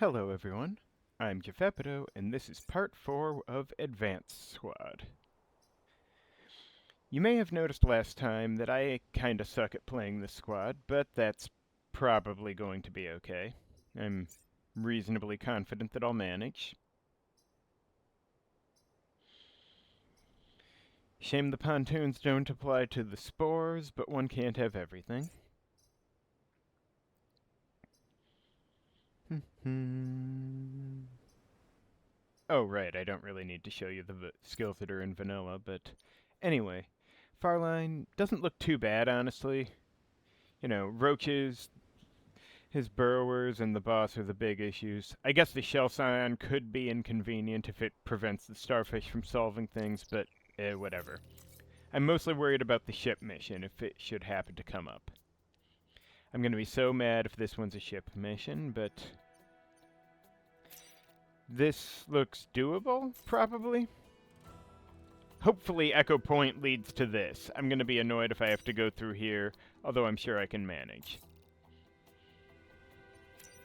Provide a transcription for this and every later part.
Hello everyone, I'm Jeffepido, and this is part 4 of Advanced Squad. You may have noticed last time that I kinda suck at playing this squad, but that's probably going to be okay. I'm reasonably confident that I'll manage. Shame the pontoons don't apply to the spores, but one can't have everything. Oh, right, I don't really need to show you the skills that are in vanilla, but anyway, Farline doesn't look too bad, honestly. You know, roaches, his burrowers, and the boss are the big issues. I guess the shell scion could be inconvenient if it prevents the starfish from solving things, but whatever. I'm mostly worried about the ship mission if it should happen to come up. I'm gonna be so mad if this one's a ship mission, but this looks doable, probably. Hopefully Echo Point leads to this. I'm gonna be annoyed if I have to go through here, although I'm sure I can manage.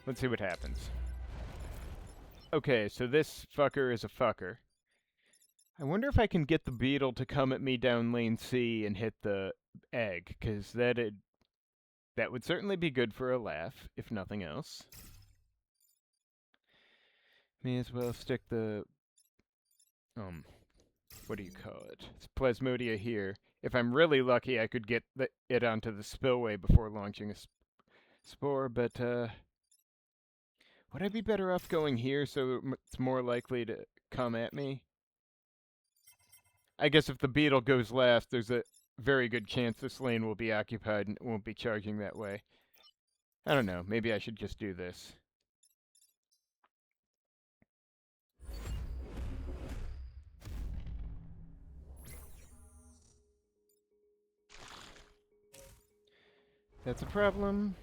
Let's see what happens. Okay, so this fucker is a fucker. I wonder if I can get the beetle to come at me down lane C and hit the egg, because that would certainly be good for a laugh, if nothing else. May as well stick the what do you call it? It's Plasmodia here. If I'm really lucky, I could get it onto the spillway before launching a spore, but would I be better off going here so it's more likely to come at me? I guess if the beetle goes last, there's a very good chance this lane will be occupied and it won't be charging that way. I don't know, maybe I should just do this. That's a problem.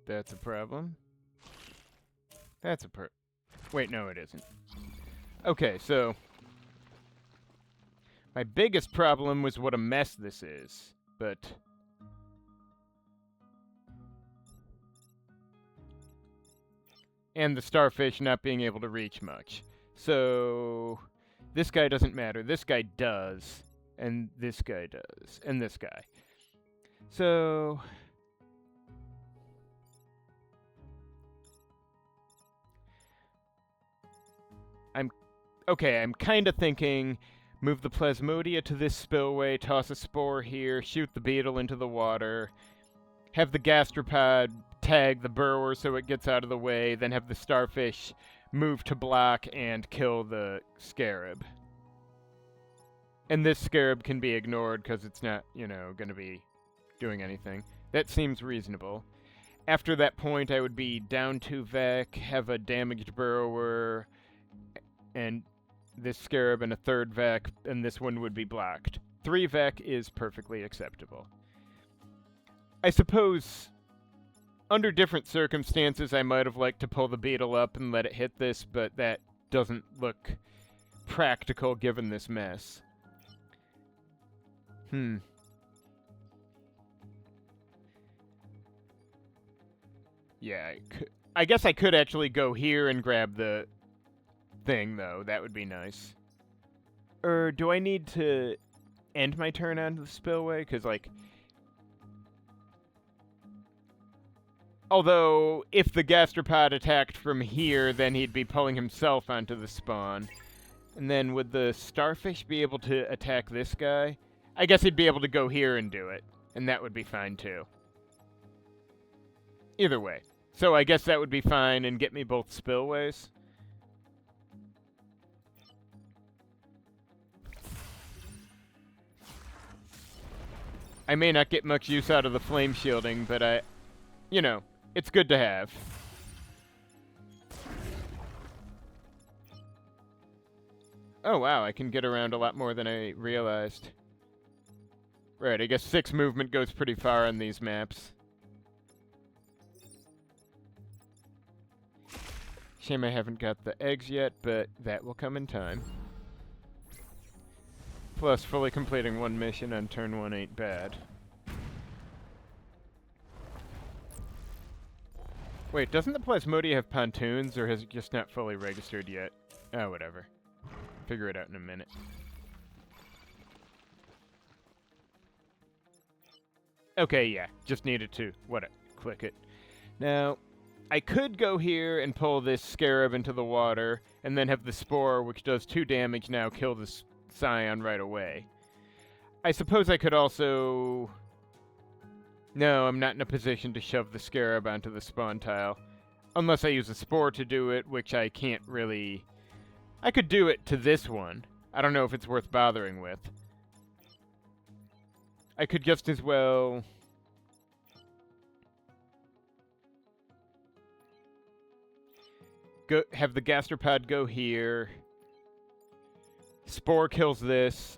That's a problem. That's a Wait, no it isn't. Okay, so my biggest problem was what a mess this is, but and the starfish not being able to reach much. So this guy doesn't matter. This guy does, and this guy does, and this guy. So I'm kind of thinking move the Plasmodia to this spillway, toss a spore here, shoot the beetle into the water, have the gastropod tag the burrower so it gets out of the way, then have the starfish move to block and kill the scarab. And this scarab can be ignored because it's not, going to be doing anything. That seems reasonable. After that point, I would be down 2 Vec, have a damaged burrower, and this scarab and a 3rd Vec, and this one would be blocked. 3 Vec is perfectly acceptable. I suppose, under different circumstances, I might have liked to pull the beetle up and let it hit this, but that doesn't look practical given this mess. Yeah, I guess I could actually go here and grab the thing, though. That would be nice. Or do I need to end my turn onto the spillway? Because, although, if the gastropod attacked from here, then he'd be pulling himself onto the spawn. And then would the starfish be able to attack this guy? I guess he'd be able to go here and do it. And that would be fine, too. Either way. So I guess that would be fine and get me both spillways. I may not get much use out of the flame shielding, but it's good to have. Oh wow, I can get around a lot more than I realized. Right, I guess 6 movement goes pretty far on these maps. Shame I haven't got the eggs yet, but that will come in time. Plus, fully completing 1 mission on turn 1 ain't bad. Wait, doesn't the Plasmodia have pontoons, or has it just not fully registered yet? Oh, whatever. Figure it out in a minute. Okay, yeah, just needed to, click it. Now, I could go here and pull this Scarab into the water, and then have the Spore, which does 2 damage now, kill this Scion right away. I suppose I could also... No, I'm not in a position to shove the Scarab onto the spawn tile. Unless I use a Spore to do it, which I can't really... I could do it to this one. I don't know if it's worth bothering with. I could just as well... have the gastropod go here. Spore kills this.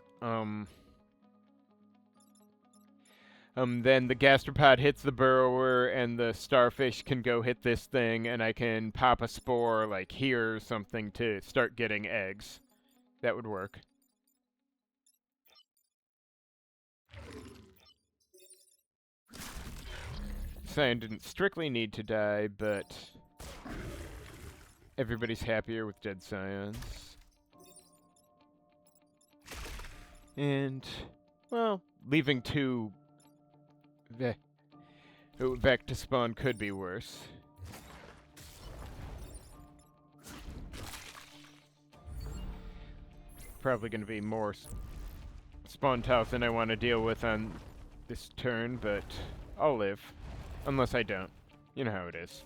Then the gastropod hits the burrower, and the starfish can go hit this thing, and I can pop a spore, like, here or something to start getting eggs. That would work. Scion didn't strictly need to die, but everybody's happier with dead Scions. And, well, leaving 2 back to spawn could be worse. Probably going to be more spawn tiles than I want to deal with on this turn, but I'll live. Unless I don't. You know how it is.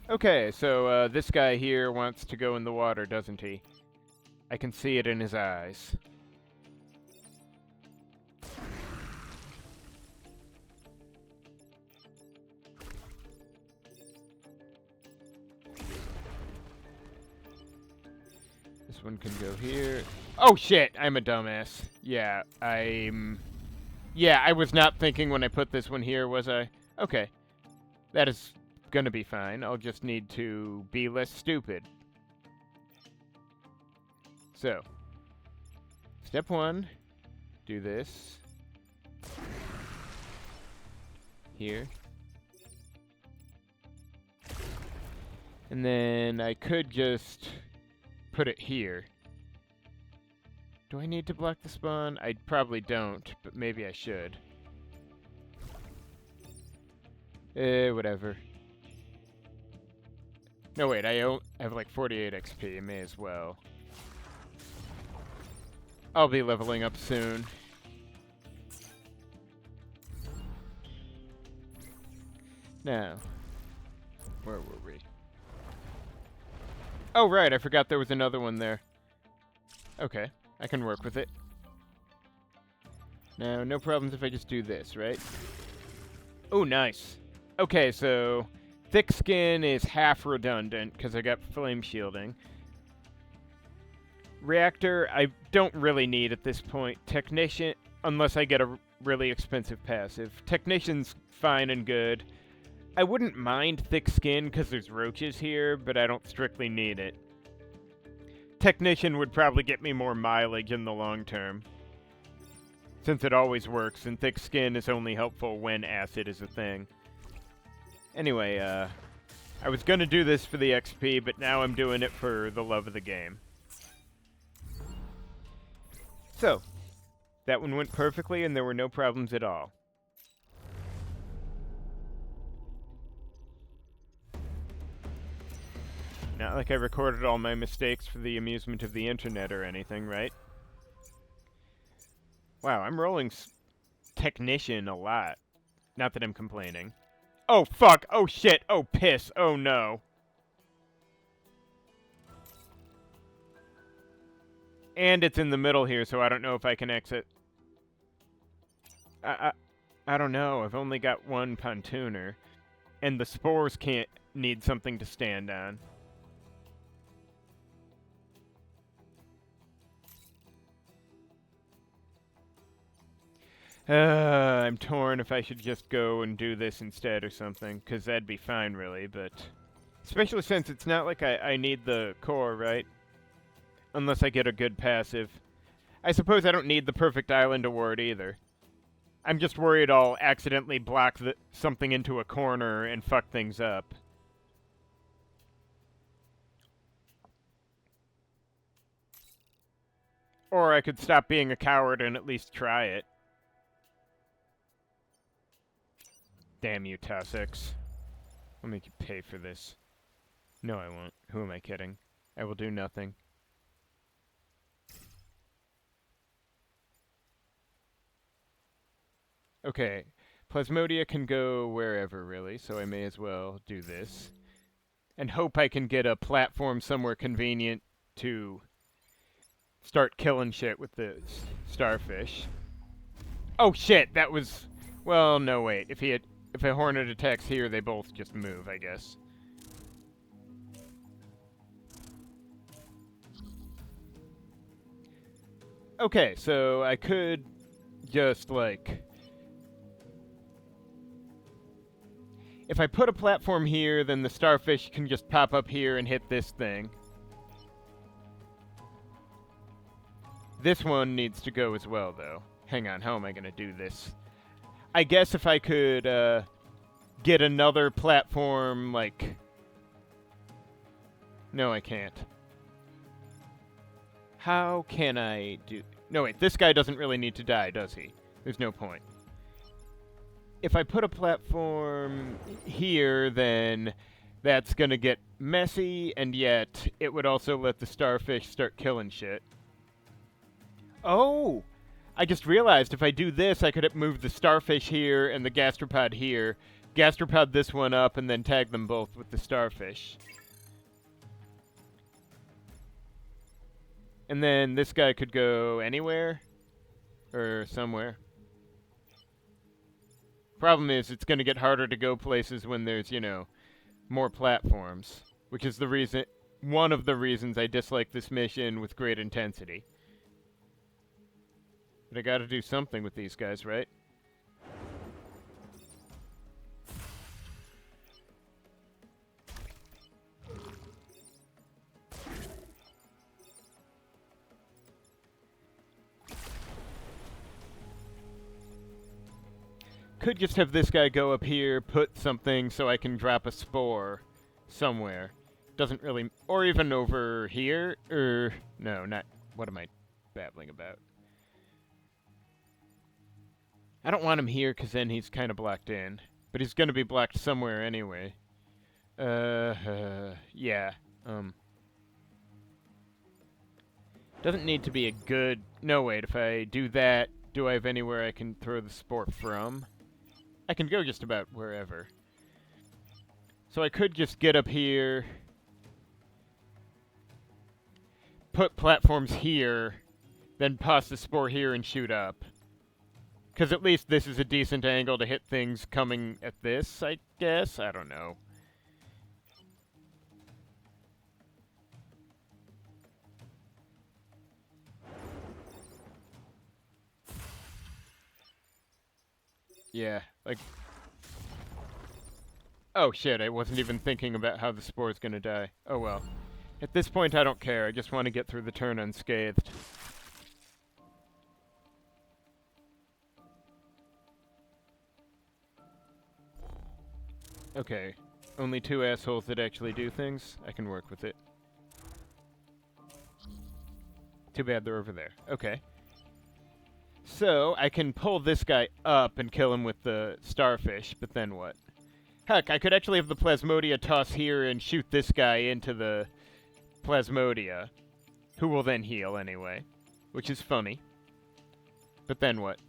Okay, so this guy here wants to go in the water, doesn't he? I can see it in his eyes. This one can go here. Oh shit, I'm a dumbass. Yeah, Yeah, I was not thinking when I put this one here, was I? Okay. That is gonna be fine. I'll just need to be less stupid. So, step 1, do this. Here. And then I could just put it here. Do I need to block the spawn? I probably don't, but maybe I should. Whatever. No, wait, I have like 48 XP. May as well. I'll be leveling up soon. Now, where were we? Oh, right, I forgot there was another one there. Okay, I can work with it. Now, no problems if I just do this, right? Oh, nice. Okay, so thick skin is half redundant because I got flame shielding. Reactor, I don't really need at this point. Technician, unless I get a really expensive passive. Technician's fine and good. I wouldn't mind thick skin because there's roaches here, but I don't strictly need it. Technician would probably get me more mileage in the long term, since it always works, and thick skin is only helpful when acid is a thing. Anyway, I was gonna do this for the XP, but now I'm doing it for the love of the game. So, that one went perfectly, and there were no problems at all. Not like I recorded all my mistakes for the amusement of the internet or anything, right? Wow, I'm rolling Technician a lot. Not that I'm complaining. Oh, fuck! Oh, shit! Oh, piss! Oh, no! And it's in the middle here, so I don't know if I can exit. I don't know. I've only got one pontooner. And the spores need something to stand on. I'm torn if I should just go and do this instead or something, because that'd be fine, really, but... Especially since it's not like I need the core, right? Unless I get a good passive. I suppose I don't need the Perfect Island Award, either. I'm just worried I'll accidentally block something into a corner and fuck things up. Or I could stop being a coward and at least try it. Damn you, Tussocks. I'll make you pay for this. No, I won't. Who am I kidding? I will do nothing. Okay. Plasmodia can go wherever, really, so I may as well do this. And hope I can get a platform somewhere convenient to start killing shit with the starfish. Oh shit, that was... Well, no, wait. If a hornet attacks here, they both just move, I guess. Okay, so I could just, like... If I put a platform here, then the starfish can just pop up here and hit this thing. This one needs to go as well, though. Hang on, how am I going to do this? I guess if I could get another platform, like... No, I can't. How can I do... No, wait, this guy doesn't really need to die, does he? There's no point. If I put a platform here, then that's gonna get messy, and yet it would also let the starfish start killing shit. Oh! I just realized if I do this, I could move the starfish here and the gastropod here, gastropod this one up, and then tag them both with the starfish. And then this guy could go anywhere? Or somewhere. Problem is, it's going to get harder to go places when there's, you know, more platforms. Which is one of the reasons I dislike this mission with great intensity. But I gotta do something with these guys, right? Could just have this guy go up here, put something so I can drop a spore somewhere. Doesn't really... Or even over here? No, not... What am I babbling about? I don't want him here, because then he's kind of blocked in. But he's going to be blocked somewhere anyway. Yeah. Doesn't need to be a good... No, wait, if I do that, do I have anywhere I can throw the spore from? I can go just about wherever. So I could just get up here, put platforms here, then toss the spore here and shoot up. Because at least this is a decent angle to hit things coming at this, I guess? I don't know. Yeah, like... Oh shit, I wasn't even thinking about how the spore's gonna die. Oh well. At this point, I don't care. I just want to get through the turn unscathed. Okay. Only two assholes that actually do things? I can work with it. Too bad they're over there. Okay. So, I can pull this guy up and kill him with the starfish, but then what? Heck, I could actually have the Plasmodia toss here and shoot this guy into the Plasmodia, who will then heal anyway, which is funny. But then what?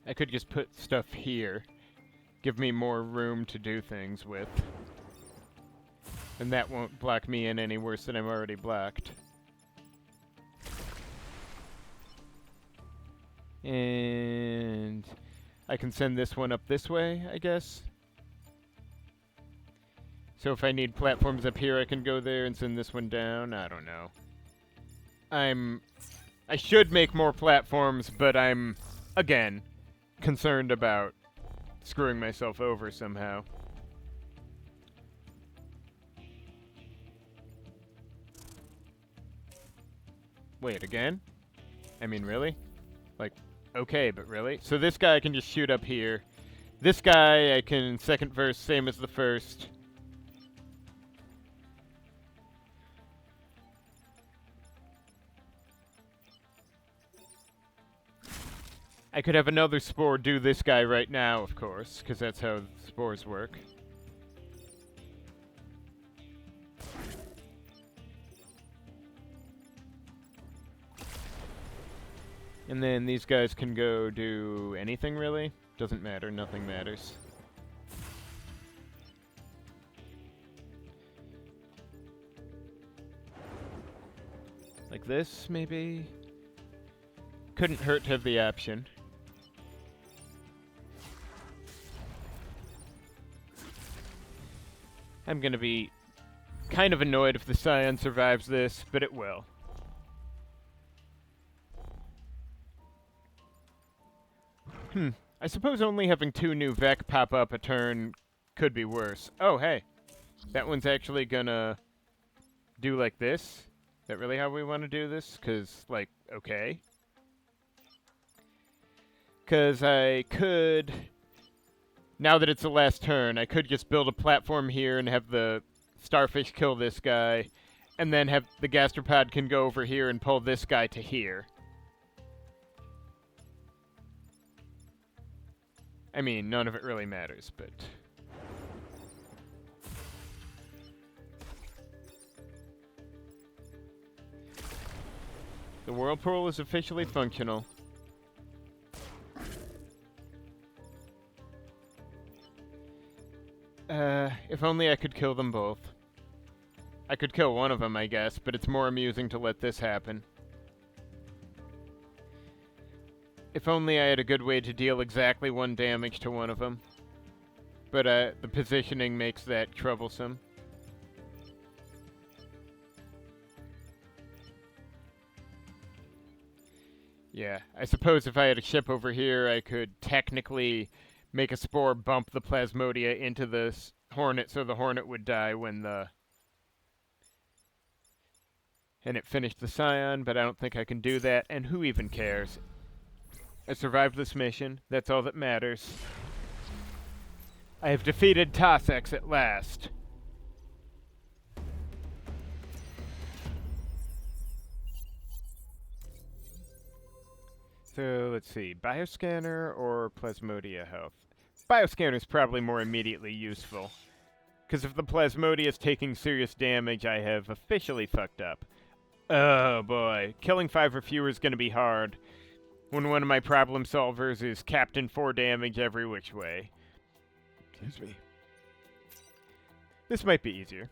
I could just put stuff here. Give me more room to do things with. And that won't block me in any worse than I'm already blocked. And I can send this one up this way, I guess. So if I need platforms up here, I can go there and send this one down. I don't know. I should make more platforms, but I'm, again, concerned about screwing myself over somehow. Wait, again? I mean, really? Like, okay, but really? So this guy I can just shoot up here. This guy I can second verse, same as the first. I could have another spore do this guy right now, of course, because that's how spores work. And then these guys can go do anything, really? Doesn't matter, nothing matters. Like this, maybe? Couldn't hurt to have the option. I'm gonna be kind of annoyed if the Scion survives this, but it will. I suppose only having 2 new Vec pop up a turn could be worse. Oh, hey. That one's actually gonna do like this? Is that really how we want to do this? Because, like, okay. Because I could... Now that it's the last turn, I could just build a platform here and have the starfish kill this guy, and then have the gastropod can go over here and pull this guy to here. I mean, none of it really matters, but... The whirlpool is officially functional. If only I could kill them both. I could kill one of them, I guess, but it's more amusing to let this happen. If only I had a good way to deal exactly 1 damage to one of them. But, the positioning makes that troublesome. Yeah, I suppose if I had a ship over here, I could technically make a spore bump the Plasmodia into the Hornet so the Hornet would die when the... And it finished the Scion, but I don't think I can do that, and who even cares? I survived this mission, that's all that matters. I have defeated Tossex at last. So, let's see, Bioscanner or Plasmodia health? Bioscanner is probably more immediately useful. Because if the Plasmodia is taking serious damage, I have officially fucked up. Oh boy, killing 5 or fewer is going to be hard when one of my problem solvers is Captain 4 damage every which way. Excuse me. This might be easier.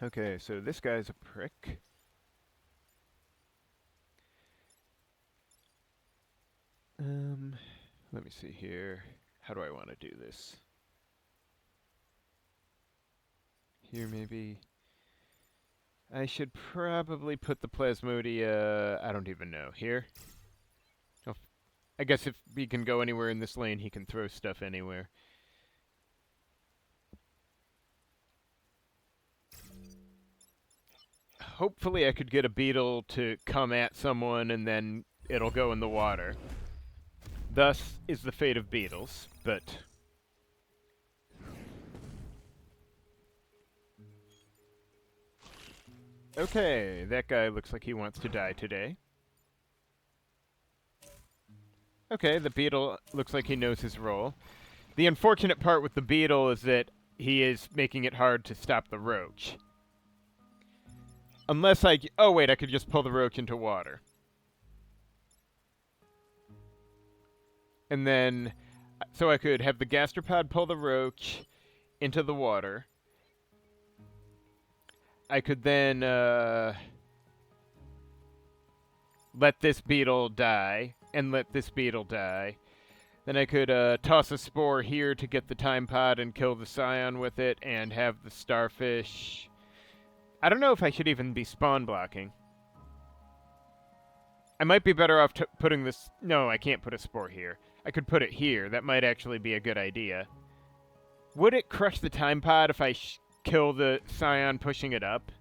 Okay, so this guy's a prick. Let me see here. How do I want to do this? Here, maybe. I should probably put the Plasmodia, I don't even know. Here? Oh, I guess if he can go anywhere in this lane, he can throw stuff anywhere. Hopefully I could get a beetle to come at someone and then it'll go in the water. Thus is the fate of beetles, but... Okay, that guy looks like he wants to die today. Okay, the beetle looks like he knows his role. The unfortunate part with the beetle is that he is making it hard to stop the roach. Unless I... Oh, wait, I could just pull the roach into water. And then... So I could have the gastropod pull the roach into the water. I could then, let this beetle die, and let this beetle die. Then I could, toss a spore here to get the time pod and kill the Scion with it, and have the starfish I don't know if I should even be spawn blocking. I might be better off putting this... No, I can't put a spore here. I could put it here. That might actually be a good idea. Would it crush the time pod if I kill the scion pushing it up?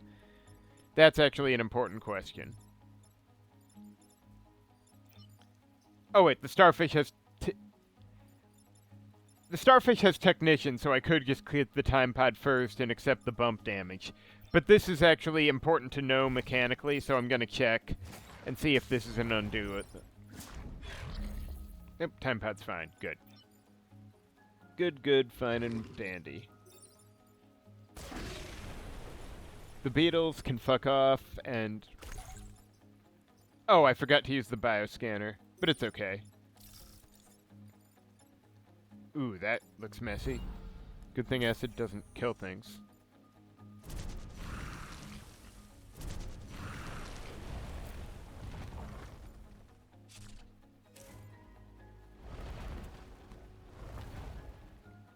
That's actually an important question. Oh wait, the starfish has... The starfish has technician, so I could just click the time pod first and accept the bump damage. But this is actually important to know mechanically, so I'm going to check and see if this is an undo. Yep, time pod's fine. Good. Good, fine and dandy. The beetles can fuck off, and... Oh, I forgot to use the bioscanner, but it's okay. Ooh, that looks messy. Good thing acid doesn't kill things.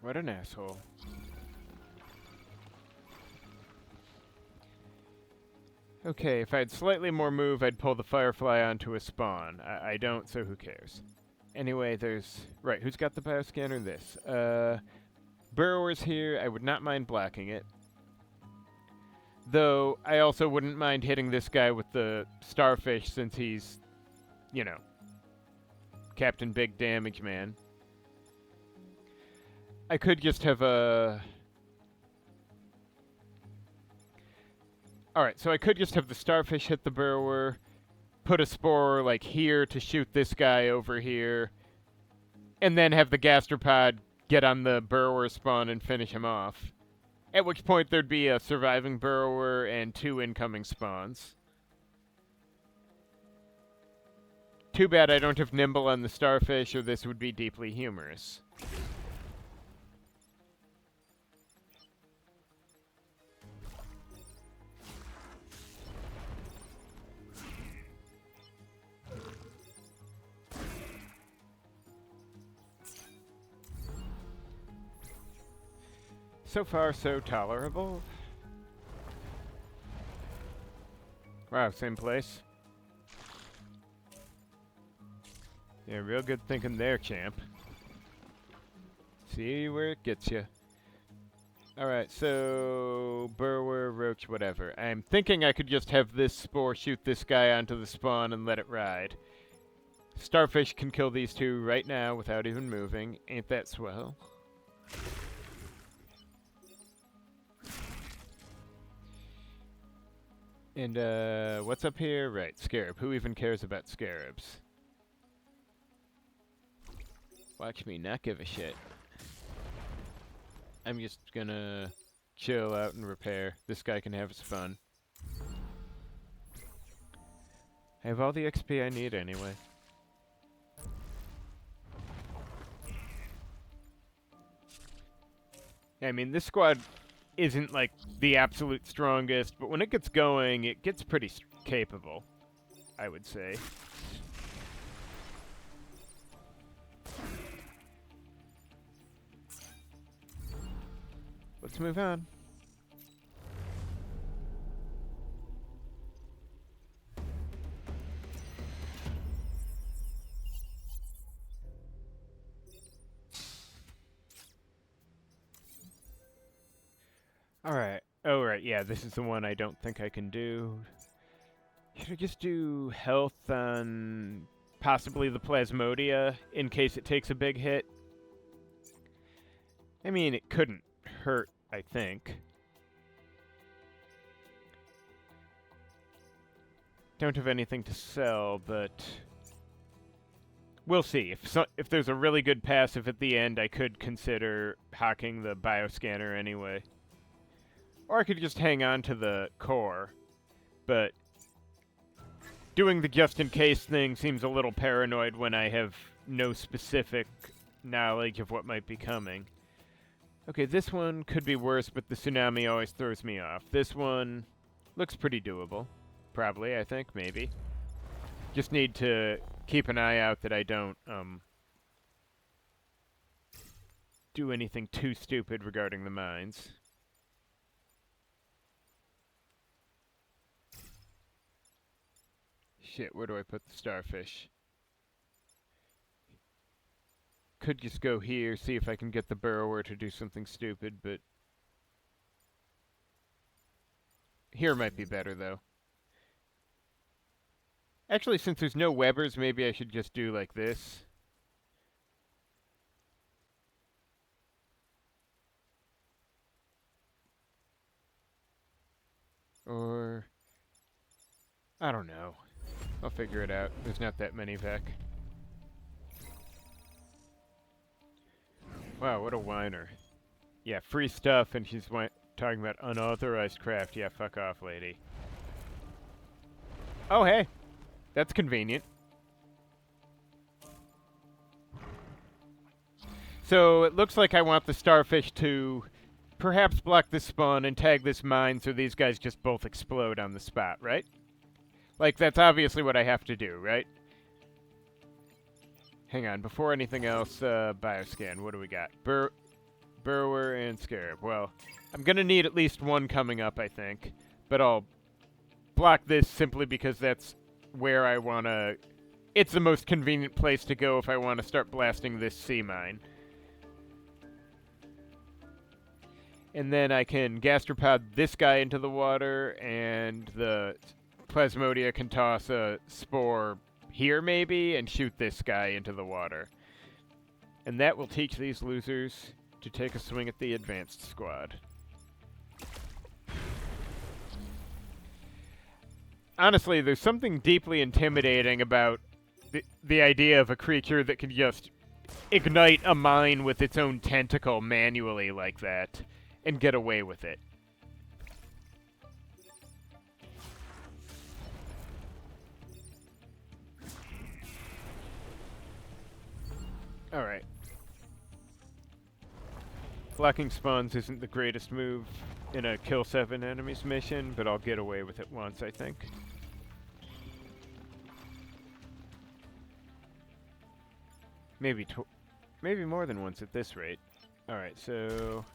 What an asshole. Okay, if I had slightly more move, I'd pull the Firefly onto a spawn. I don't, so who cares? Anyway, there's... Right, who's got the bioscanner? This. Burrower's here. I would not mind blocking it. Though, I also wouldn't mind hitting this guy with the starfish since he's, you know, Captain Big Damage Man. I could just have a... Alright, so I could just have the starfish hit the burrower, put a spore, like, here to shoot this guy over here, and then have the gastropod get on the burrower spawn and finish him off. At which point there'd be a surviving burrower and 2 incoming spawns. Too bad I don't have Nimble on the starfish, or this would be deeply humorous. So far, so tolerable. Wow, same place. Yeah, real good thinking there, champ. See where it gets you. Alright, so... Burrower, Roach, whatever. I'm thinking I could just have this spore shoot this guy onto the spawn and let it ride. Starfish can kill these 2 right now without even moving. Ain't that swell? And, what's up here? Right, Scarab. Who even cares about Scarabs? Watch me not give a shit. I'm just gonna chill out and repair. This guy can have his fun. I have all the XP I need anyway. I mean, this squad isn't, like, the absolute strongest, but when it gets going, it gets pretty capable, I would say. Let's move on. Alright. Oh, right, yeah, this is the one I don't think I can do. Should I just do health on possibly the Plasmodia in case it takes a big hit? I mean, it couldn't hurt, I think. Don't have anything to sell, but... We'll see. If there's a really good passive at the end, I could consider hacking the bioscanner anyway. Or I could just hang on to the core, but doing the just-in-case thing seems a little paranoid when I have no specific knowledge of what might be coming. Okay, this one could be worse, but the tsunami always throws me off. This one looks pretty doable. Probably, I think, maybe. Just need to keep an eye out that I don't, do anything too stupid regarding the mines. Shit, where do I put the starfish? Could just go here, see if I can get the burrower to do something stupid, but... Here might be better, though. Actually, since there's no webbers, maybe I should just do like this. Or... I don't know. I'll figure it out. There's not that many Vec. Wow, what a whiner. Yeah, free stuff, and she's talking about unauthorized craft. Yeah, fuck off, lady. Oh, hey. That's convenient. So, it looks like I want the starfish to perhaps block this spawn and tag this mine so these guys just both explode on the spot, right? Like, that's obviously what I have to do, right? Hang on, before anything else, bioscan, what do we got? Burrower and Scarab. Well, I'm gonna need at least one coming up, I think. But I'll block this simply because that's where I wanna... It's the most convenient place to go if I want to start blasting this sea mine. And then I can gastropod this guy into the water, and the Plasmodia can toss a spore here, maybe, and shoot this guy into the water. And that will teach these losers to take a swing at the advanced squad. Honestly, there's something deeply intimidating about the idea of a creature that can just ignite a mine with its own tentacle manually like that and get away with it. Alright. Blocking spawns isn't the greatest move in a kill 7 enemies mission, but I'll get away with it once, I think. Maybe more than once at this rate. Alright, so...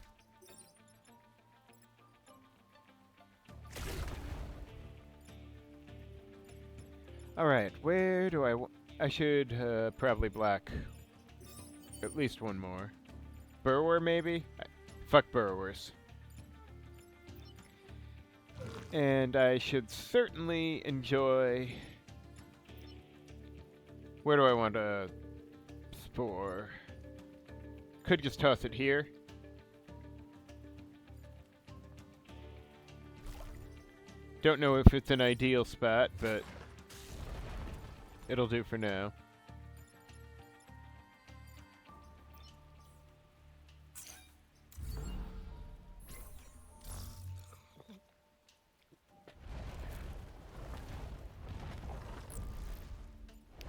Alright, where do I should probably block at least one more. Burrower, maybe? Fuck burrowers. And I should certainly enjoy... Where do I want to spore? Could just toss it here. Don't know if it's an ideal spot, but it'll do for now.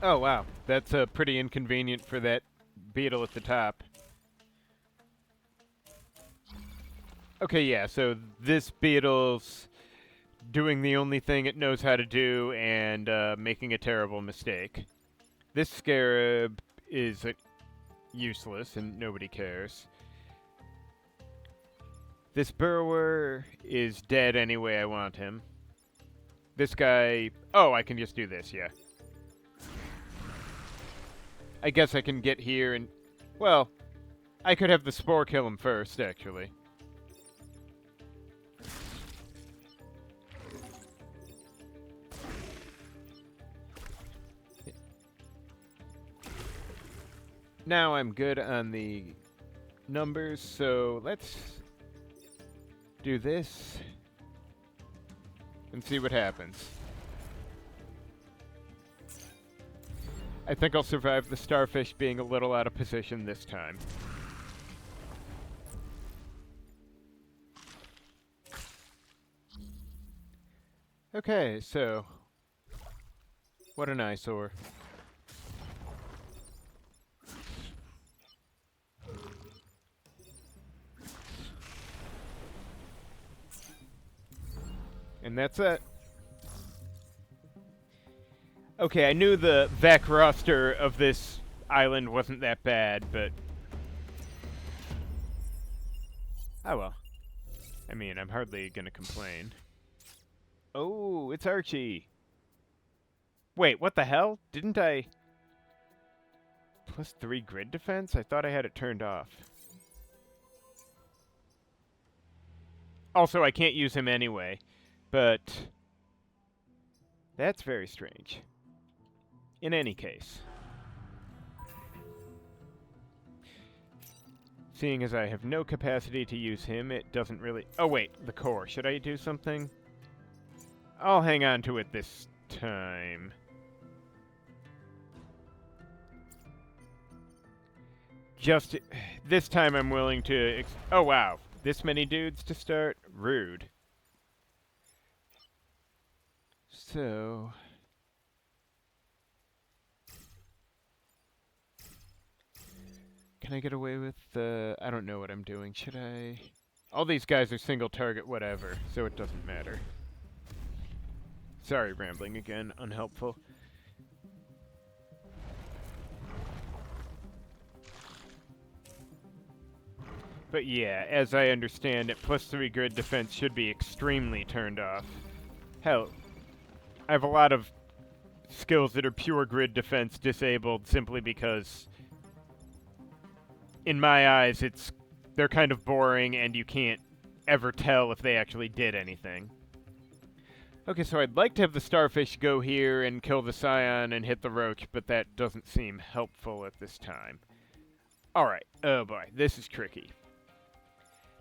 Oh, wow. That's pretty inconvenient for that beetle at the top. Okay, yeah, so this beetle's doing the only thing it knows how to do and making a terrible mistake. This scarab is useless and nobody cares. This burrower is dead any way I want him. This guy... Oh, I can just do this, yeah. I guess I can get here and... Well, I could have the spore kill him first, actually. Now I'm good on the numbers, so let's do this and see what happens. I think I'll survive the starfish being a little out of position this time. Okay, so... What an eyesore. And that's it. Okay, I knew the VAC roster of this island wasn't that bad, but... Oh well. I mean, I'm hardly gonna complain. Oh, it's Archie! Wait, what the hell? Didn't I... +3 grid defense? I thought I had it turned off. Also, I can't use him anyway, but... that's very strange. In any case. Seeing as I have no capacity to use him, it doesn't really... oh wait, the core. Should I do something? I'll hang on to it this time. Just... this time I'm willing to... oh wow, this many dudes to start? Rude. So... can I get away with the... I don't know what I'm doing. Should I... all these guys are single target whatever, so it doesn't matter. Sorry, rambling again. Unhelpful. But yeah, as I understand it, +3 grid defense should be extremely turned off. Hell, I have a lot of skills that are pure grid defense disabled simply because... in my eyes, they're kind of boring, and you can't ever tell if they actually did anything. Okay, so I'd like to have the starfish go here and kill the scion and hit the roach, but that doesn't seem helpful at this time. Alright, oh boy, this is tricky.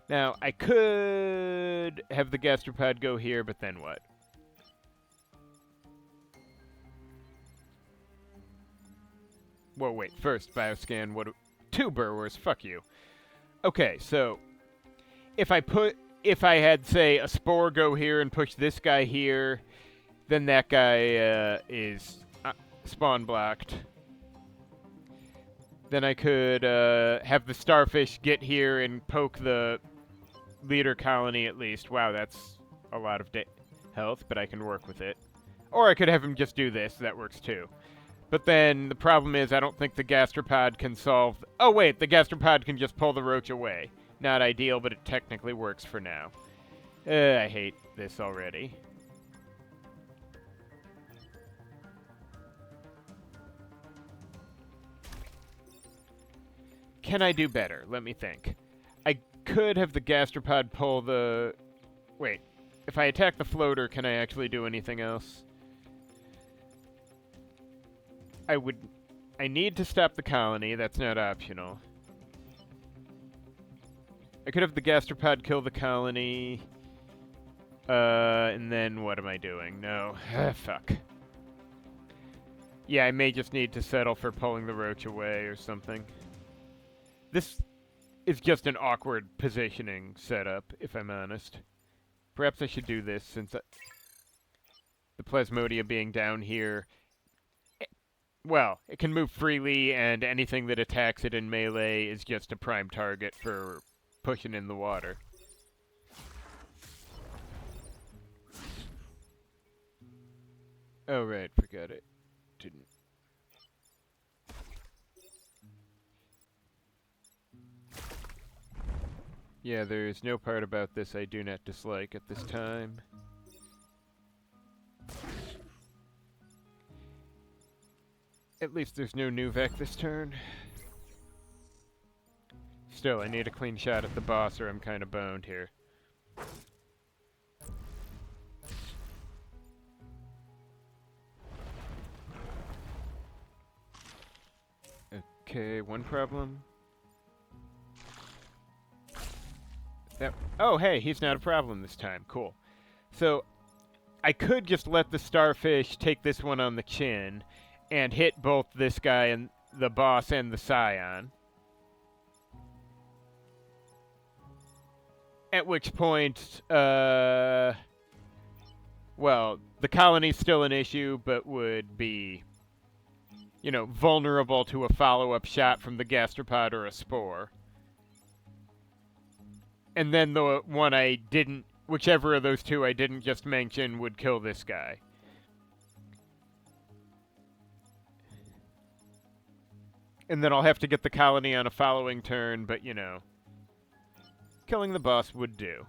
Now, I could have the gastropod go here, but then what? Well, wait, first, bioscan, what... 2 burrowers, fuck you. Okay, so if I had, say, a spore go here and push this guy here, then that guy is spawn blocked. Then I could have the starfish get here and poke the leader colony at least. Wow, that's a lot of health, but I can work with it. Or I could have him just do this. That works too. But then the problem is I don't think the gastropod can solve... oh wait, the gastropod can just pull the roach away. Not ideal, but it technically works for now. I hate this already. Can I do better? Let me think. I could have the gastropod pull the... wait, if I attack the floater, can I actually do anything else? I need to stop the colony. That's not optional. I could have the gastropod kill the colony. And then what am I doing? No. Fuck. Yeah, I may just need to settle for pulling the roach away or something. This is just an awkward positioning setup, if I'm honest. Perhaps I should do this since the Plasmodia being down here... well, it can move freely, and anything that attacks it in melee is just a prime target for pushing in the water. Oh, right, forgot it. Didn't. Yeah, there is no part about this I do not dislike at this time. At least there's no Nuvek this turn. Still, I need a clean shot at the boss or I'm kind of boned here. Okay, one problem. Oh, hey, he's not a problem this time. Cool. So, I could just let the starfish take this one on the chin and hit both this guy and the boss and the scion. At which point, well, the colony's still an issue, but would be, you know, vulnerable to a follow-up shot from the gastropod or a spore. And then the one I didn't, whichever of those two I didn't just mention, would kill this guy. And then I'll have to get the colony on a following turn, but, you know, killing the boss would do.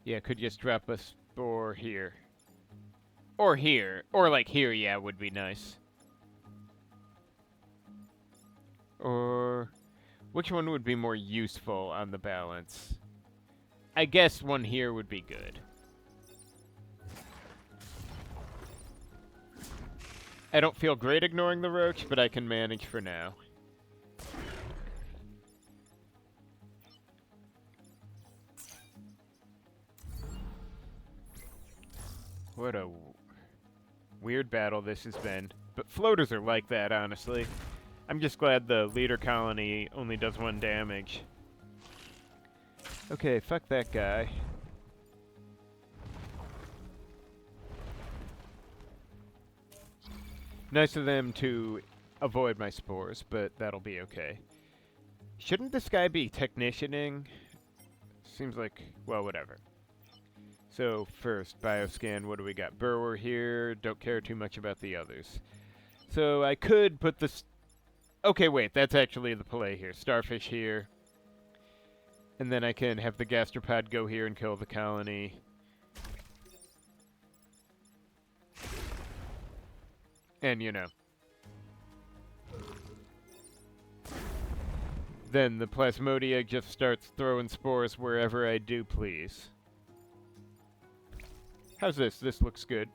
Yeah, could just drop a spore here. Or here. Or like here, yeah, would be nice. Or which one would be more useful on the balance? I guess one here would be good. I don't feel great ignoring the roach, but I can manage for now. What a weird battle this has been. But floaters are like that, honestly. I'm just glad the leader colony only does 1 damage. Okay, fuck that guy. Nice of them to avoid my spores, but that'll be okay. Shouldn't this guy be technicianing? Seems like, well, whatever. So first, bioscan, what do we got? Burrower here, don't care too much about the others. So I could put this... Okay, wait, that's actually the play here. Starfish here. And then I can have the gastropod go here and kill the colony. And, you know. Then the Plasmodia just starts throwing spores wherever I do please. How's this? This looks good.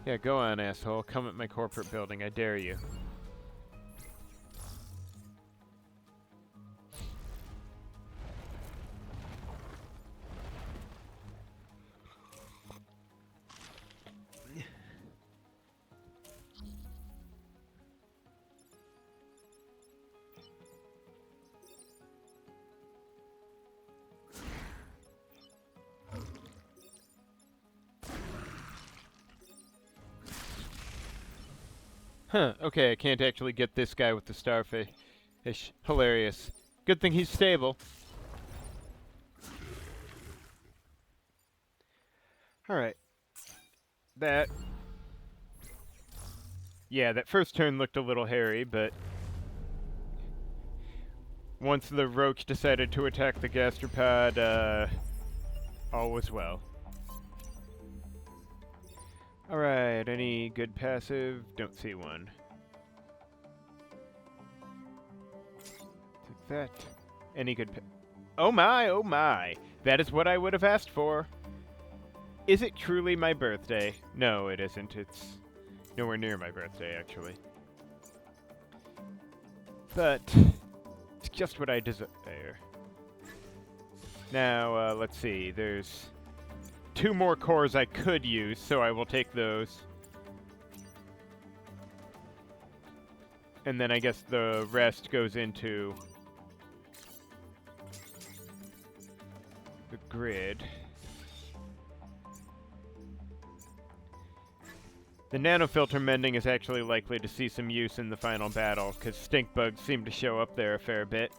Yeah, go on, asshole. Come at my corporate building. I dare you. Huh, okay, I can't actually get this guy with the starfish. Hilarious. Good thing he's stable. Alright. That... Yeah, that first turn looked a little hairy, but... Once the roach decided to attack the gastropod, all was well. Alright, any good passive? Don't see one. Take that. Any good oh my, oh my! That is what I would have asked for! Is it truly my birthday? No, it isn't. It's nowhere near my birthday, actually. But it's just what I desire. Now, let's see. There's 2 more cores I could use, so I will take those. And then I guess the rest goes into the grid. The nanofilter mending is actually likely to see some use in the final battle, because stink bugs seem to show up there a fair bit.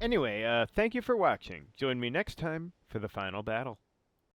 Anyway, thank you for watching. Join me next time for the final battle.